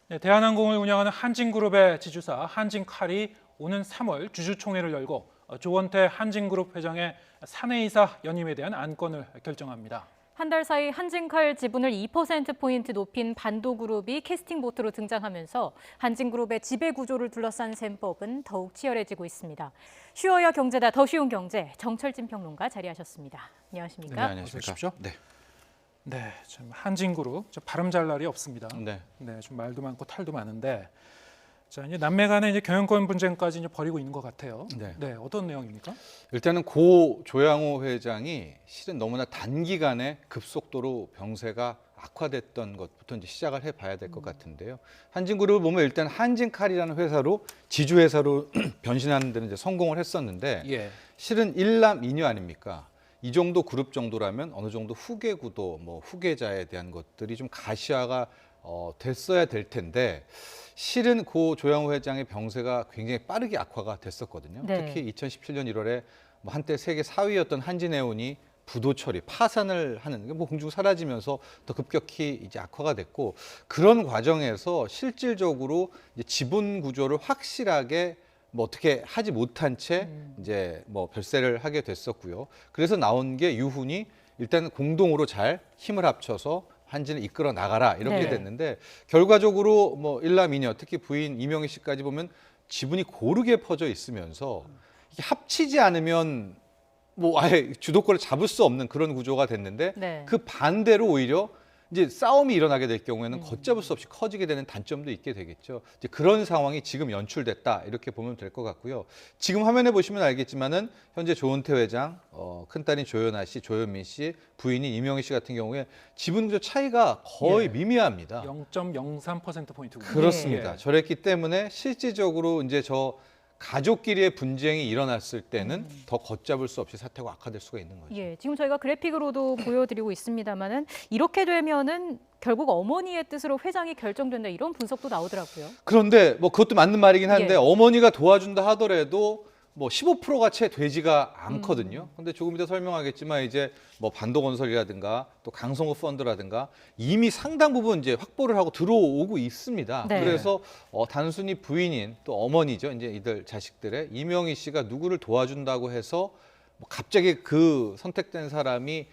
네, 대한항공을 운영하는 한진그룹의 지주사 한진칼이 오는 3월 주주총회를 열고 조원태 한진그룹 회장의 사내이사 연임에 대한 안건을 결정합니다. 한 달 사이 한진칼 지분을 2%포인트 높인 반도그룹이 캐스팅 보트로 등장하면서 한진그룹의 지배구조를 둘러싼 셈법은 더욱 치열해지고 있습니다. 쉬워야 경제다, 더 쉬운 경제, 정철진 평론가 자리하셨습니다. 안녕하십니까? 네, 안녕하십니까? 어서 오십시오. 네. 네, 좀 한진그룹 좀 발음 잘 날이 없습니다. 네. 네, 좀 말도 많고 탈도 많은데, 자 이제 남매 간의 이제 경영권 분쟁까지 이제 벌이고 있는 것 같아요. 네. 어떤 내용입니까? 일단은 고 조양호 회장이 실은 너무나 단기간에 급속도로 병세가 악화됐던 것부터 이제 시작을 해봐야 될 것 같은데요. 한진그룹을 보면 일단 한진칼이라는 회사로 지주회사로 변신하는 데는 이제 성공을 했었는데, 예. 실은 일남 이녀 아닙니까? 이 정도 그룹 정도라면 어느 정도 후계 구도, 뭐 후계자에 대한 것들이 좀 가시화가 됐어야 될 텐데, 실은 고 조양호 회장의 병세가 굉장히 빠르게 악화가 됐었거든요. 네. 특히 2017년 1월에 뭐 한때 세계 4위였던 한진해운이 부도 처리, 파산을 하는 뭐 공중 사라지면서 더 급격히 이제 악화가 됐고, 그런 과정에서 실질적으로 이제 지분 구조를 확실하게 뭐 어떻게 하지 못한 채 이제 뭐 별세를 하게 됐었고요. 그래서 나온 게 유훈이 일단 공동으로 잘 힘을 합쳐서 한진을 이끌어 나가라 이렇게 네. 됐는데, 결과적으로 뭐 일남이녀 특히 부인 이명희 씨까지 보면 지분이 고르게 퍼져 있으면서 이게 합치지 않으면 뭐 아예 주도권을 잡을 수 없는 그런 구조가 됐는데, 네. 그 반대로 오히려 이제 싸움이 일어나게 될 경우에는 걷잡을 수 없이 커지게 되는 단점도 있게 되겠죠. 이제 그런 상황이 지금 연출됐다 이렇게 보면 될 것 같고요. 지금 화면에 보시면 알겠지만은 현재 조은태 회장, 큰딸인 조연아 씨, 조현민 씨, 부인인 이명희 씨 같은 경우에 지분 구조 차이가 거의 예. 미미합니다. 0.03%포인트군요. 그렇습니다. 예. 저랬기 때문에 실질적으로 이제 저 가족끼리의 분쟁이 일어났을 때는 더 걷잡을 수 없이 사태가 악화될 수가 있는 거죠. 예, 지금 저희가 그래픽으로도 보여드리고 있습니다만은 이렇게 되면은 결국 어머니의 뜻으로 회장이 결정된다 이런 분석도 나오더라고요. 그런데 뭐 그것도 맞는 말이긴 한데, 예. 어머니가 도와준다 하더라도 뭐 15%가 채 되지가 않거든요. 근데 조금 이따 설명하겠지만 이제 뭐 반도건설이라든가 또 강성호 펀드라든가 이미 상당 부분 이제 확보를 하고 들어오고 있습니다. 네. 그래서 단순히 부인인 또 어머니죠. 이제 이들 자식들의 이명희 씨가 누구를 도와준다고 해서 뭐 갑자기 그 선택된 사람이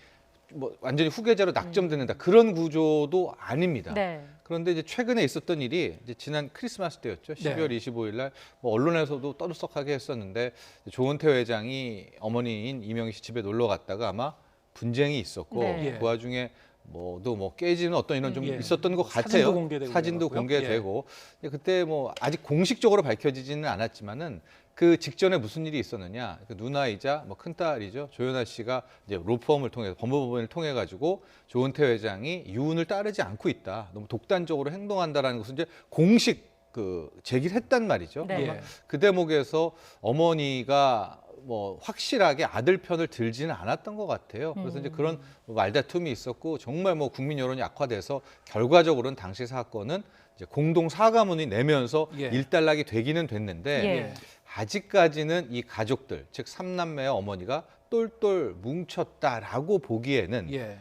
뭐 완전히 후계자로 낙점되는다 그런 구조도 아닙니다. 네. 그런데 이제 최근에 있었던 일이 이제 지난 크리스마스 때였죠. 12월 25일 날 뭐 언론에서도 떠들썩하게 했었는데, 조은태 회장이 어머니인 이명희 씨 집에 놀러 갔다가 아마 분쟁이 있었고, 네. 예. 그 와중에 뭐도 뭐 깨지는 어떤 이런 좀 예. 있었던 것 같아요. 사진도 공개되고 사진도 그래갖고요. 공개되고. 근데 그때 뭐 아직 공식적으로 밝혀지지는 않았지만은 그 직전에 무슨 일이 있었느냐? 그 누나이자 뭐 큰딸이죠. 조연아 씨가 이제 로펌을 통해서 법무법인을 통해 가지고 조은태 회장이 유언을 따르지 않고 있다. 너무 독단적으로 행동한다라는 것을 이제 공식 그 제기를 했단 말이죠. 네. 아마 그 대목에서 어머니가 뭐 확실하게 아들 편을 들지는 않았던 것 같아요. 그래서 이제 그런 뭐 말다툼이 있었고, 정말 뭐 국민 여론이 악화돼서 결과적으로는 당시 사건은 이제 공동 사과문이 내면서 예. 일단락이 되기는 됐는데, 예. 아직까지는 이 가족들, 즉 삼남매의 어머니가 똘똘 뭉쳤다라고 보기에는 예.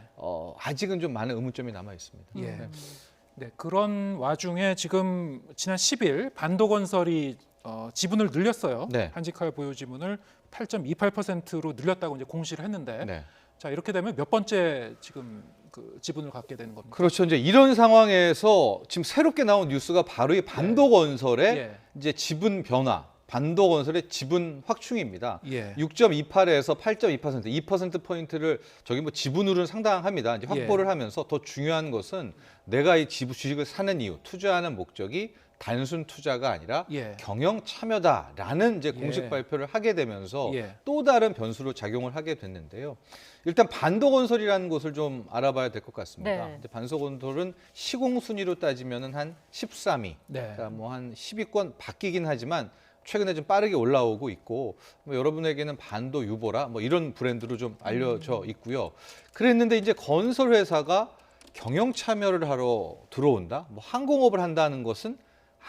아직은 좀 많은 의문점이 남아 있습니다. 예. 네, 그런 와중에 지금 지난 10일 반도건설이 지분을 늘렸어요. 네. 한진칼 보유 지분을 8.28%로 늘렸다고 이제 공시를 했는데, 네. 자 이렇게 되면 몇 번째 지금 그 지분을 갖게 되는 겁니까? 그렇죠. 이제 이런 상황에서 지금 새롭게 나온 뉴스가 바로 이 반도건설의 예. 이제 지분 변화, 반도건설의 지분 확충입니다. 예. 6.28에서 8.2%, 2%포인트를 저기 뭐 지분으로는 상당합니다. 이제 확보를 예. 하면서 더 중요한 것은 내가 이 주식을 사는 이유, 투자하는 목적이 단순 투자가 아니라 예. 경영 참여다라는 이제 공식 예. 발표를 하게 되면서 예. 또 다른 변수로 작용을 하게 됐는데요. 일단 반도건설이라는 곳을 좀 알아봐야 될 것 같습니다. 네. 이제 반도건설은 시공순위로 따지면은 한 13위, 네. 그러니까 뭐 한 10위권 바뀌긴 하지만 최근에 좀 빠르게 올라오고 있고, 뭐 여러분에게는 반도 유보라 뭐 이런 브랜드로 좀 알려져 있고요. 그랬는데 이제 건설 회사가 경영 참여를 하러 들어온다, 뭐 항공업을 한다는 것은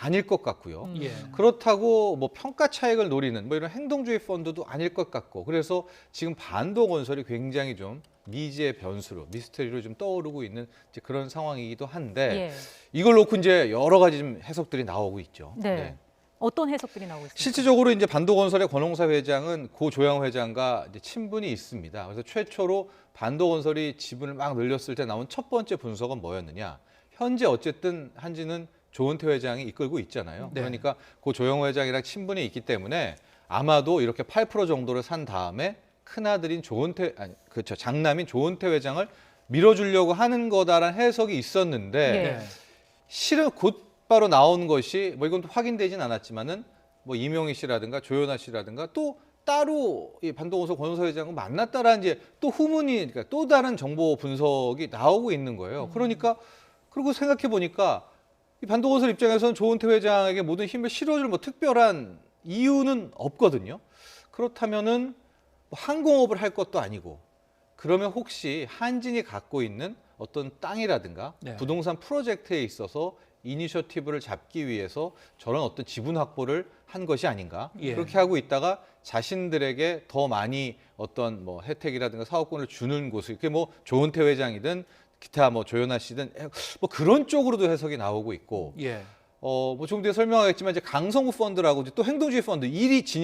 아닐 것 같고요. 예. 그렇다고 뭐 평가 차익을 노리는 뭐 이런 행동주의 펀드도 아닐 것 같고, 그래서 지금 반도건설이 굉장히 좀 미지의 변수로, 미스터리로 좀 떠오르고 있는 이제 그런 상황이기도 한데, 예. 이걸 놓고 이제 여러 가지 좀 해석들이 나오고 있죠. 네. 어떤 해석들이 나오고 있습니까? 실질적으로 이제 반도건설의 권홍사 회장은 고 조양 회장과 이제 친분이 있습니다. 그래서 최초로 반도건설이 지분을 막 늘렸을 때 나온 첫 번째 분석은 뭐였느냐? 현재 어쨌든 한진은 조은태 회장이 이끌고 있잖아요. 네. 그러니까 고 조영 회장이랑 친분이 있기 때문에 아마도 이렇게 8% 정도를 산 다음에 큰아들인 그렇죠, 장남인 조은태 회장을 밀어주려고 하는 거다라는 해석이 있었는데, 예. 네. 실은 곧바로 나온 것이 뭐 이건 또 확인되진 않았지만은 뭐 이명희 씨라든가 조연아 씨라든가 또 따로 이 반도건설 권영사 회장과 만났다라는 이제 또 후문이, 그러니까 또 다른 정보 분석이 나오고 있는 거예요. 그러니까 그리고 생각해 보니까 이 반도건설 입장에서는 조은태 회장에게 모든 힘을 실어줄 뭐 특별한 이유는 없거든요. 그렇다면은 뭐 항공업을 할 것도 아니고, 그러면 혹시 한진이 갖고 있는 어떤 땅이라든가 네. 부동산 프로젝트에 있어서 이니셔티브를 잡기 위해서 저런 어떤 지분 확보를 한 것이 아닌가. 예. 그렇게 하고 있다가 자신들에게 더 많이 어떤 뭐 혜택이라든가 사업권을 주는 곳을, 그게 뭐 조은태 회장이든 기타 뭐 조연아 씨든 뭐 그런 쪽으로도 해석이 나오고 있고, 예. 뭐 조금 뒤에 설명하겠지만 이제 강성구 펀드라고 이제 또 행동주의 펀드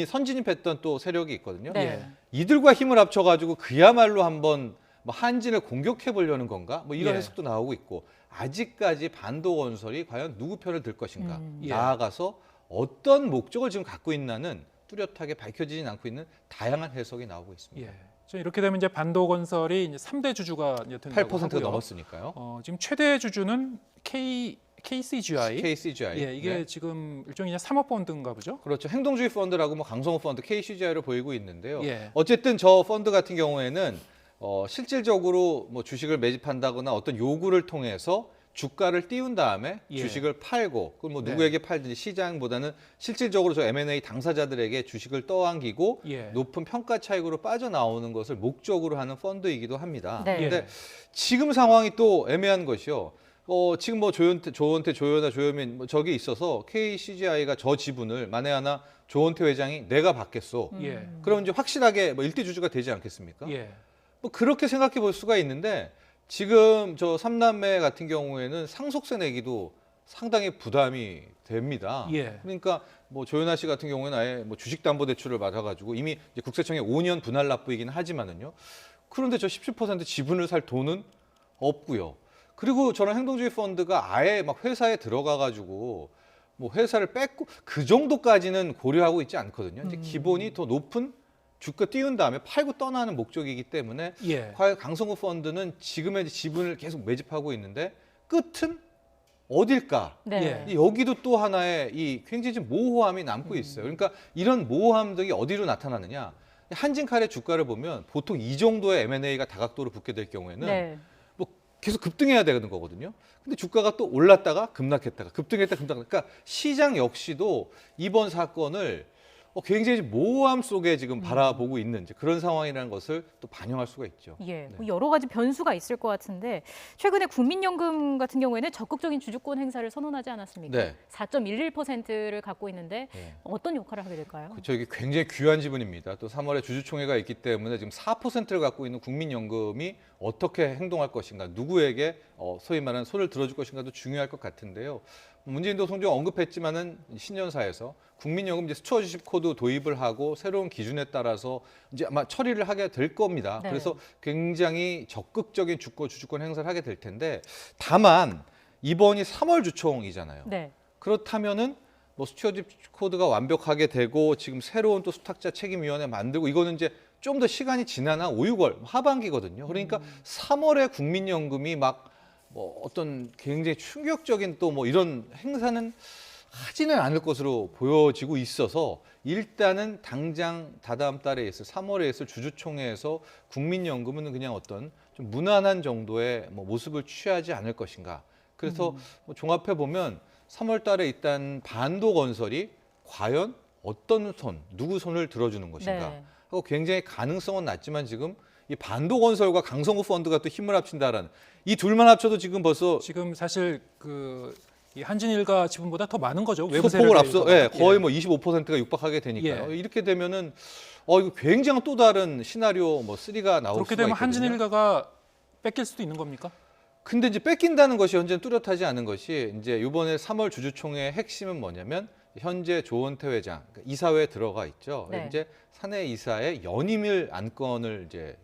선진입했던 또 세력이 있거든요. 네. 예. 이들과 힘을 합쳐가지고 그야말로 한번 뭐 한진을 공격해 보려는 건가? 뭐 이런 예. 해석도 나오고 있고, 아직까지 반도건설이 과연 누구 편을 들 것인가? 예. 나아가서 어떤 목적을 지금 갖고 있나는 뚜렷하게 밝혀지진 않고 있는 다양한 해석이 나오고 있습니다. 예. 저 이렇게 되면 이제 반도건설이 이제 3대 주주가 이제 된다고 8%가 하고요. 넘었으니까요. 지금 최대 주주는 KCGI. KCGI. 예, 이게 네. 지금 일종의 사모펀드인가 보죠? 그렇죠. 행동주의 펀드라고 뭐 강성호 펀드, KCGI를 보이고 있는데요. 예. 어쨌든 저 펀드 같은 경우에는 실질적으로 뭐 주식을 매집한다거나 어떤 요구를 통해서 주가를 띄운 다음에 예. 주식을 팔고, 그럼 뭐 네. 누구에게 팔든지 시장보다는 실질적으로 저 M&A 당사자들에게 주식을 떠안기고 예. 높은 평가 차익으로 빠져나오는 것을 목적으로 하는 펀드이기도 합니다. 네. 근데 지금 상황이 또 애매한 것이요. 지금 뭐 조연아, 조현민 뭐 저기 있어서 KCGI가 저 지분을 만에 하나 조은태 회장이 내가 받겠소. 예. 그럼 이제 확실하게 뭐 일대 주주가 되지 않겠습니까? 예. 뭐 그렇게 생각해 볼 수가 있는데, 지금 저 삼남매 같은 경우에는 상속세 내기도 상당히 부담이 됩니다. 예. 그러니까 뭐 조연아 씨 같은 경우에는 아예 뭐 주식담보대출을 받아가지고 이미 이제 국세청에 5년 분할 납부이기는 하지만은요. 그런데 저 17% 지분을 살 돈은 없고요. 그리고 저는 행동주의 펀드가 아예 막 회사에 들어가가지고 뭐 회사를 뺏고 그 정도까지는 고려하고 있지 않거든요. 이제 기본이 더 높은 주가 띄운 다음에 팔고 떠나는 목적이기 때문에 예. 과연 강성구 펀드는 지금의 지분을 계속 매집하고 있는데 끝은 어딜까? 네. 예. 여기도 또 하나의 이 굉장히 좀 모호함이 남고 있어요. 그러니까 이런 모호함들이 어디로 나타나느냐? 한진칼의 주가를 보면 보통 이 정도의 M&A가 다각도로 붙게 될 경우에는 네. 뭐 계속 급등해야 되는 거거든요. 근데 주가가 또 올랐다가 급락했다가 급등했다가 급락했다가, 그러니까 시장 역시도 이번 사건을 굉장히 모호함 속에 지금 바라보고 있는 이제 그런 상황이라는 것을 또 반영할 수가 있죠. 예, 네. 뭐 여러 가지 변수가 있을 것 같은데 최근에 국민연금 같은 경우에는 적극적인 주주권 행사를 선언하지 않았습니까? 네. 4.11%를 갖고 있는데 네. 어떤 역할을 하게 될까요? 그렇죠. 이게 굉장히 귀한 지분입니다. 또 3월에 주주총회가 있기 때문에 지금 4%를 갖고 있는 국민연금이 어떻게 행동할 것인가, 누구에게 소위 말하는 손을 들어줄 것인가도 중요할 것 같은데요. 문재인 대통령 언급했지만은 신년사에서 국민연금 이제 수처 주식 코드 도입을 하고 새로운 기준에 따라서 이제 아마 처리를 하게 될 겁니다. 네. 그래서 굉장히 적극적인 주주권 행사를 하게 될 텐데, 다만 이번이 3월 주총이잖아요. 네. 그렇다면은 뭐 스튜어십 코드가 완벽하게 되고 지금 새로운 또 수탁자 책임위원회 만들고, 이거는 이제 좀 더 시간이 지난 한 5, 6월 하반기거든요. 그러니까 3월에 국민연금이 막 뭐 어떤 굉장히 충격적인 또 뭐 이런 행사는 하지는 않을 것으로 보여지고 있어서, 일단은 당장 다다음 달에 있을 3월에 있을 주주총회에서 국민연금은 그냥 어떤 좀 무난한 정도의 뭐 모습을 취하지 않을 것인가. 그래서 뭐 종합해 보면 3월 달에 일단 반도건설이 과연 어떤 누구 손을 들어주는 것인가 네. 하고 굉장히 가능성은 낮지만, 지금 이 반도건설과 강성구 펀드가 또 힘을 합친다라는 이 둘만 합쳐도 지금 벌써 지금 사실 그 이 한진일가 지분보다 더 많은 거죠. 외부 소폭을 세력에 앞서 의해서. 예, 거의 뭐 25%가 육박하게 되니까요. 예. 이렇게 되면은 이거 굉장히 또 다른 시나리오 뭐 3가 나올 그렇게 수가 되면 있거든요. 한진일가가 뺏길 수도 있는 겁니까? 근데 이제 뺏긴다는 것이 현재는 뚜렷하지 않은 것이 이제 이번에 3월 주주총회의 핵심은 뭐냐면 현재 조원태 회장 그러니까 이사회에 들어가 있죠. 네. 이제 사내 이사의 연임일 안건을 이제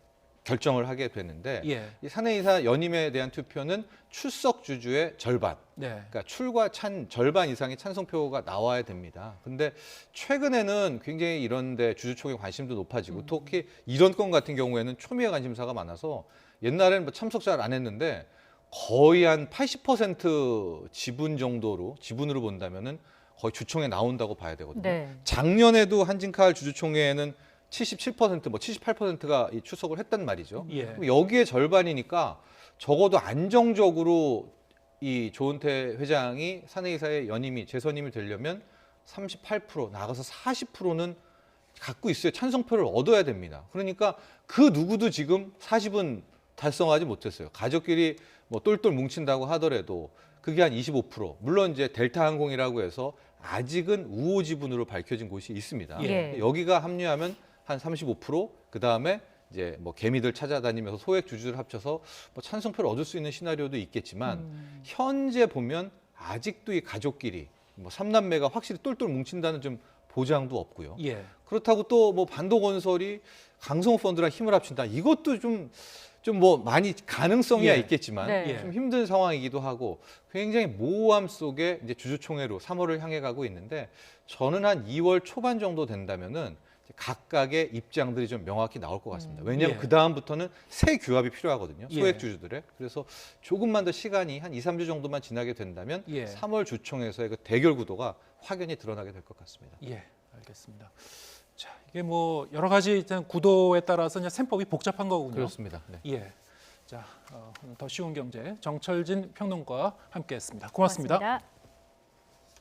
결정을 하게 되는데 예. 이 사내 이사 연임에 대한 투표는 출석 주주의 절반, 네. 그러니까 출과 절반 이상의 찬성표가 나와야 됩니다. 근데 최근에는 굉장히 이런데 주주총회 관심도 높아지고 특히 이런 건 같은 경우에는 초미의 관심사가 많아서 옛날에는 뭐 참석 잘 안 했는데 거의 한 80% 지분으로 본다면은 거의 주총에 나온다고 봐야 되거든요. 네. 작년에도 한진칼 주주총회에는 77%, 뭐 78%가 출석을 했단 말이죠. 예. 그럼 여기에 절반이니까 적어도 안정적으로 이 조은태 회장이 사내이사의 재선임이 되려면 38% 나가서 40%는 갖고 있어야 찬성표를 얻어야 됩니다. 그러니까 그 누구도 지금 40은 달성하지 못했어요. 가족끼리 뭐 똘똘 뭉친다고 하더라도 그게 한 25%. 물론 이제 델타항공이라고 해서 아직은 우호 지분으로 밝혀진 곳이 있습니다. 예. 여기가 합류하면 한 35%, 그 다음에 이제 뭐 개미들 찾아다니면서 소액 주주를 합쳐서 뭐 찬성표를 얻을 수 있는 시나리오도 있겠지만 현재 보면 아직도 이 가족끼리 뭐 3남매가 확실히 똘똘 뭉친다는 좀 보장도 없고요. 예. 그렇다고 또 뭐 반도건설이 강성호 펀드랑 힘을 합친다. 이것도 좀 뭐 많이 가능성이야 예. 있겠지만 네. 좀 힘든 상황이기도 하고 굉장히 모호함 속에 이제 주주총회로 3월을 향해 가고 있는데 저는 한 2월 초반 정도 된다면은 각각의 입장들이 좀 명확히 나올 것 같습니다. 왜냐하면 예. 그 다음부터는 새 규합이 필요하거든요. 예. 소액 주주들의. 그래서 조금만 더 시간이 한 2, 3주 정도만 지나게 된다면 예. 3월 주총에서의 그 대결 구도가 확연히 드러나게 될 것 같습니다. 예, 알겠습니다. 자, 이게 뭐 여러 가지 일단 구도에 따라서 이제 셈법이 복잡한 거군요. 그렇습니다. 네. 예. 자, 오늘 더 쉬운 경제 정철진 평론가와 함께했습니다. 고맙습니다. 고맙습니다.